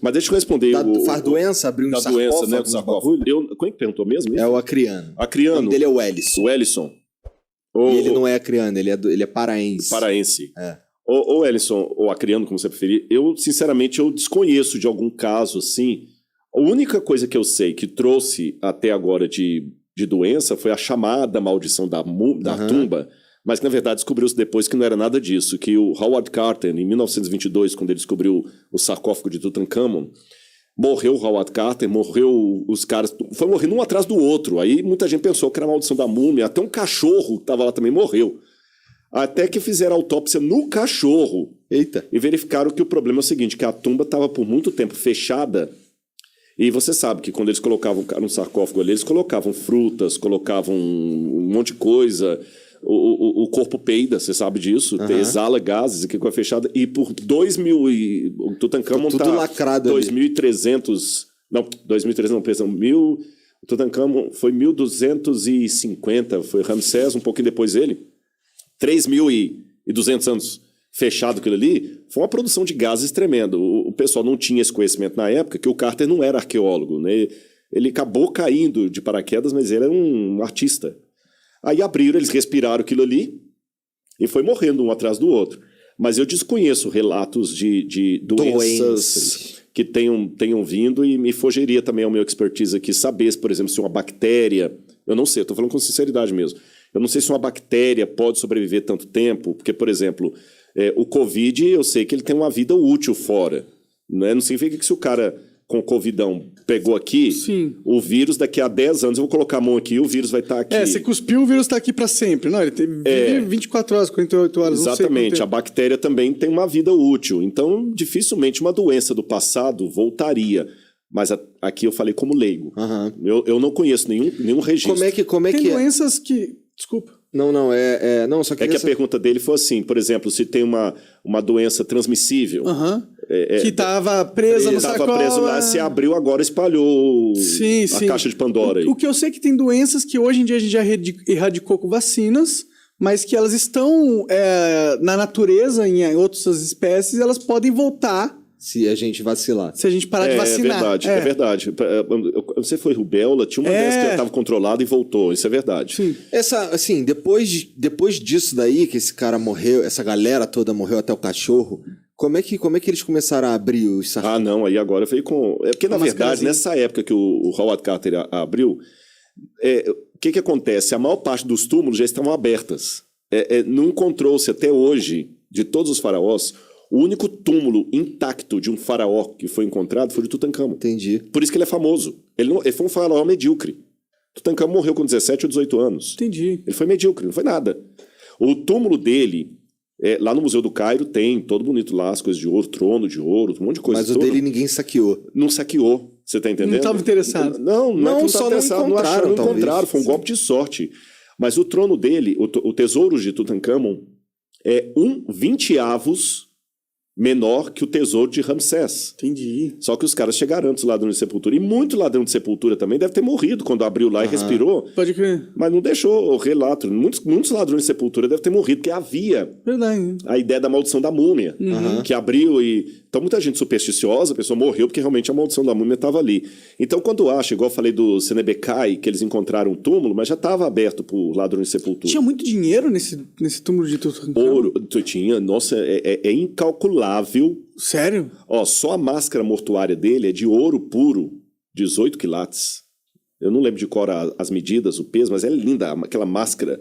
Mas deixa eu responder. Faz doença, abrir um sarcófago. Da doença, né, do sarcófago. Quem perguntou mesmo? É o Acriano. Acriano. O nome dele é o Ellison. O Ellison. E ele não é acriano, ele é paraense. Paraense. É. Ou Ellison, ou acriano, como você preferir. Eu, sinceramente, eu desconheço de algum caso assim. A única coisa que eu sei que trouxe até agora de doença foi a chamada maldição da tumba, mas que na verdade descobriu-se depois que não era nada disso, que o Howard Carter, em 1922, quando ele descobriu o sarcófago de Tutankhamon, morreu o Howard Carter, morreu os caras, foi morrendo um atrás do outro, aí muita gente pensou que era a maldição da múmia, até um cachorro que estava lá também morreu. Até que fizeram autópsia no cachorro. Eita. E verificaram que o problema é o seguinte, que a tumba estava por muito tempo fechada. E você sabe que quando eles colocavam no sarcófago ali, eles colocavam frutas, colocavam um monte de coisa. O corpo peida, você sabe disso. Exala gases, que ficou fechada. E por 2.000... O Tutankhamon tudo lacrado 2.300... Não, 2.300 não, pensam, 1.000... O Tutankhamon foi 1.250, foi Ramsés, um pouquinho depois dele. 3.200 anos fechado aquilo ali, foi uma produção de gases tremendo. O pessoal não tinha esse conhecimento na época, que o Carter não era arqueólogo, né? Ele acabou caindo de paraquedas, mas ele era um artista. Aí abriram, eles respiraram aquilo ali e foi morrendo um atrás do outro. Mas eu desconheço relatos de doenças que tenham vindo e me fugiria também ao meu expertise aqui saber, por exemplo, se uma bactéria... Eu não sei, eu estou falando com sinceridade mesmo. Eu não sei se uma bactéria pode sobreviver tanto tempo, porque, por exemplo, o Covid, eu sei que ele tem uma vida útil fora. Né? Não significa que se o cara com Covidão pegou aqui, o vírus daqui a 10 anos, eu vou colocar a mão aqui e o vírus vai estar aqui. Você cuspiu, o vírus está aqui para sempre. Não, ele vive 24 horas, 48 horas. Exatamente, a bactéria também tem uma vida útil. Então, dificilmente uma doença do passado voltaria. Mas aqui eu falei como leigo. Eu não conheço nenhum registro. Como é tem que doenças que... Desculpa. Não, não, só que... É que a pergunta dele foi assim, por exemplo, se tem uma doença transmissível... que estava presa no sarcófago. Estava presa lá, se abriu agora, espalhou a caixa de Pandora. O que eu sei é que tem doenças que hoje em dia a gente já erradicou com vacinas, mas que elas estão na natureza, em outras espécies, elas podem voltar... Se a gente vacilar. Se a gente parar de vacinar. É verdade. Você foi rubéola, tinha uma doença que já estava controlada e voltou. Isso é verdade. Sim. Assim, depois disso daí, que esse cara morreu, essa galera toda morreu, até o cachorro, como é que eles começaram a abrir os sarcófagos? Não, aí agora veio com... porque, na verdade, nessa época que o Howard Carter abriu, o que acontece? A maior parte dos túmulos já estavam abertas. Não encontrou-se até hoje, de todos os faraós, o único túmulo intacto de um faraó que foi encontrado foi o de Tutankhamon. Entendi. Por isso que ele é famoso. Ele foi um faraó medíocre. Tutankhamon morreu com 17 ou 18 anos. Entendi. Ele foi medíocre, não foi nada. O túmulo dele, lá no Museu do Cairo, tem todo bonito lá, as coisas de ouro, trono de ouro, um monte de coisa. Mas o dele ninguém saqueou. Não saqueou, você tá entendendo? Não estava interessado. Não só interessado, não encontraram, foi um golpe de sorte. Mas o trono dele, o tesouro de Tutankhamon, é 20avos menor que o tesouro de Ramsés. Entendi. Só que os caras chegaram antes do ladrão de sepultura. E muito ladrão de sepultura também deve ter morrido quando abriu lá e respirou. Pode crer. Mas não deixou o relato. Muitos ladrões de sepultura devem ter morrido, porque havia a ideia da maldição da múmia, que abriu e... Então muita gente supersticiosa, a pessoa morreu porque realmente a maldição da múmia estava ali. Então quando acha, igual eu falei do Senebekai, que eles encontraram um túmulo, mas já estava aberto por ladrões de sepultura. Tinha muito dinheiro nesse túmulo de Tutankhamon? Ouro, tinha, nossa, é incalculável. Sério? Só a máscara mortuária dele é de ouro puro, 18 quilates. Eu não lembro de cor as medidas, o peso, mas é linda aquela máscara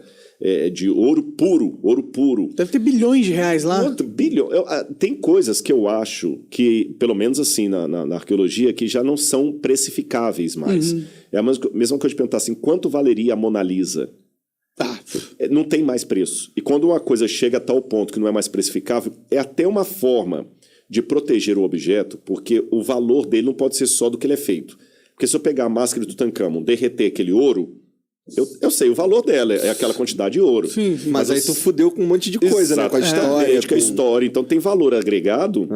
de ouro puro, ouro puro. Deve ter bilhões de reais lá. Tem coisas que eu acho que, pelo menos assim, na arqueologia, que já não são precificáveis mais. É a mesma coisa de perguntar assim, quanto valeria a Mona Lisa? Não tem mais preço. E quando uma coisa chega a tal ponto que não é mais precificável, é até uma forma de proteger o objeto, porque o valor dele não pode ser só do que ele é feito. Porque se eu pegar a máscara de Tutankhamon, derreter aquele ouro, Eu sei o valor dela, é aquela quantidade de ouro. Sim. Mas aí tu fudeu com um monte de coisa, né? Com a história. Com a história. Então tem valor agregado.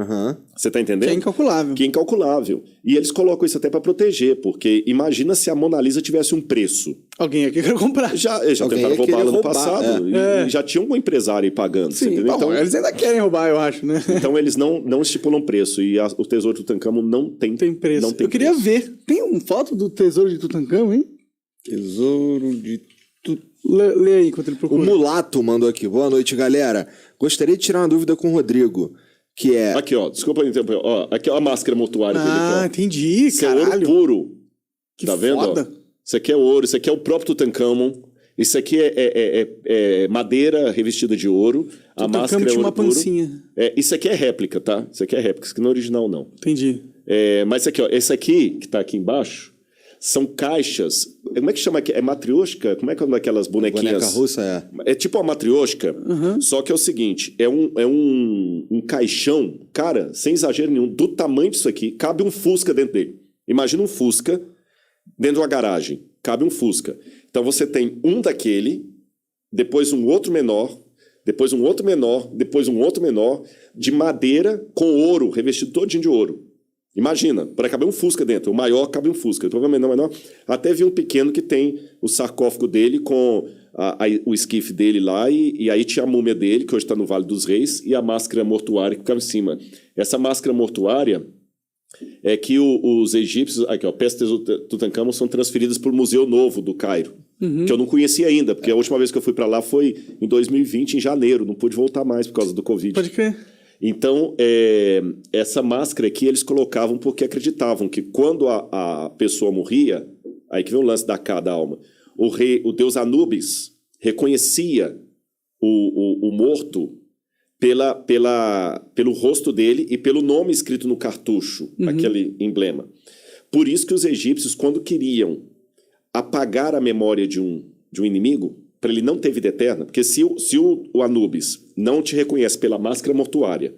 Você tá entendendo? Que é incalculável. Que é incalculável. E eles colocam isso até para proteger, porque imagina se a Mona Lisa tivesse um preço. Alguém aqui quer comprar. Já Alguém tentaram ia querer roubá-la no roubar, passado. E já tinha algum empresário aí pagando. Você Sim, entendeu? bom, Então, eles ainda querem roubar, eu acho, né? então eles não estipulam preço. E o tesouro de Tutankhamon não tem, Tem preço. Não tem Eu queria preço. ver. Tem uma foto do tesouro de Tutankhamon, hein? Tesouro de... Lê aí enquanto ele O procura. Mulato mandou aqui. Boa noite, galera. Gostaria de tirar uma dúvida com o Rodrigo, que é... Aqui, ó. Desculpa interromper. Ó, aqui é a máscara mortuária dele. Ah, Aqui, ó. entendi, Isso é ouro caralho. puro. Que Tá vendo? foda. Ó? Isso aqui é ouro, isso aqui é o próprio Tutankhamon. Isso aqui é madeira revestida de ouro. A Tutankhamon máscara é tinha ouro uma puro. pancinha. Isso aqui é réplica, tá? Isso aqui é réplica, isso aqui não é original, não. Entendi. Mas isso aqui, ó. Esse aqui, que tá aqui embaixo, são caixas. Como é que chama aqui? É matrioshka? Como é que é daquelas bonequinhas? Boneca russa, é. É tipo uma matrioshka, só que é o seguinte, é um caixão, cara, sem exagero nenhum, do tamanho disso aqui, cabe um Fusca dentro dele. Imagina um Fusca dentro de uma garagem, cabe um Fusca. Então você tem um daquele, depois um outro menor, depois um outro menor, depois um outro menor, de madeira com ouro, revestido todinho de ouro. Imagina, para caber um Fusca dentro. O maior cabe um Fusca. Provavelmente não menor. Até vi um pequeno que tem o sarcófago dele com o esquife dele lá. E aí tinha a múmia dele, que hoje está no Vale dos Reis, e a máscara mortuária que ficava em cima. Essa máscara mortuária é que os egípcios, aqui ó, peças de Tutankhamon são transferidas para o Museu Novo do Cairo. Que eu não conhecia ainda, porque a última vez que eu fui para lá foi em 2020, em janeiro. Não pude voltar mais por causa do Covid. Pode crer. Então, essa máscara aqui eles colocavam porque acreditavam que quando a pessoa morria, aí que vem o lance da alma, o deus Anubis reconhecia o morto pelo rosto dele e pelo nome escrito no cartucho, aquele emblema. Por isso que os egípcios, quando queriam apagar a memória de um inimigo, para ele não ter vida eterna, porque se o Anubis não te reconhece pela máscara mortuária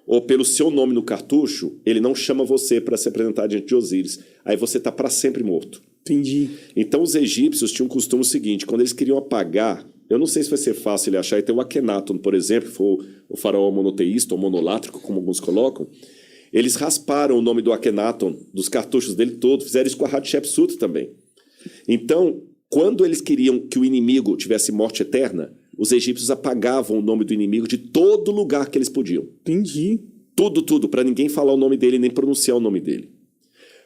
ou pelo seu nome no cartucho, ele não chama você para se apresentar diante de Osíris. Aí você está para sempre morto. Entendi. Então os egípcios tinham um costume seguinte, quando eles queriam apagar, eu não sei se vai ser fácil ele achar, e tem o Akhenaton, por exemplo, que foi o faraó monoteísta ou monolátrico, como alguns colocam, eles rasparam o nome do Akhenaton, dos cartuchos dele todo, fizeram isso com a Hatshepsut também. Então, quando eles queriam que o inimigo tivesse morte eterna, os egípcios apagavam o nome do inimigo de todo lugar que eles podiam. Entendi. Tudo, para ninguém falar o nome dele nem pronunciar o nome dele.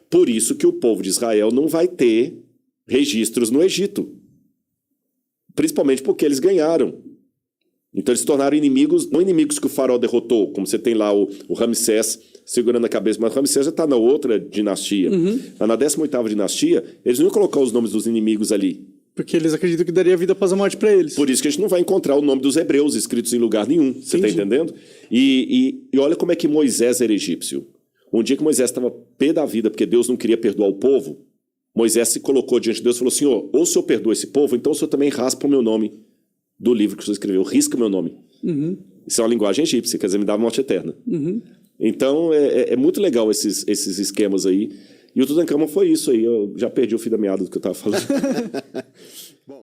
Por isso que o povo de Israel não vai ter registros no Egito. Principalmente porque eles ganharam. Então eles se tornaram inimigos, não inimigos que o faraó derrotou, como você tem lá o Ramsés segurando a cabeça, mas o Ramsés já está na outra dinastia. Na 18ª dinastia, eles não iam colocar os nomes dos inimigos ali. Porque eles acreditam que daria vida após a morte pra eles. Por isso que a gente não vai encontrar o nome dos hebreus escritos em lugar nenhum. Você está entendendo? E olha como é que Moisés era egípcio. Um dia que Moisés estava pé da vida porque Deus não queria perdoar o povo, Moisés se colocou diante de Deus e falou: Senhor, ou o Senhor perdoa esse povo, então o Senhor também raspa o meu nome do livro que o Senhor escreveu, risca o meu nome. Isso é uma linguagem egípcia, quer dizer, me dá morte eterna. Então é muito legal esses esquemas aí. E o Tutankhamon foi isso aí. Eu já perdi o fio da meada do que eu estava falando.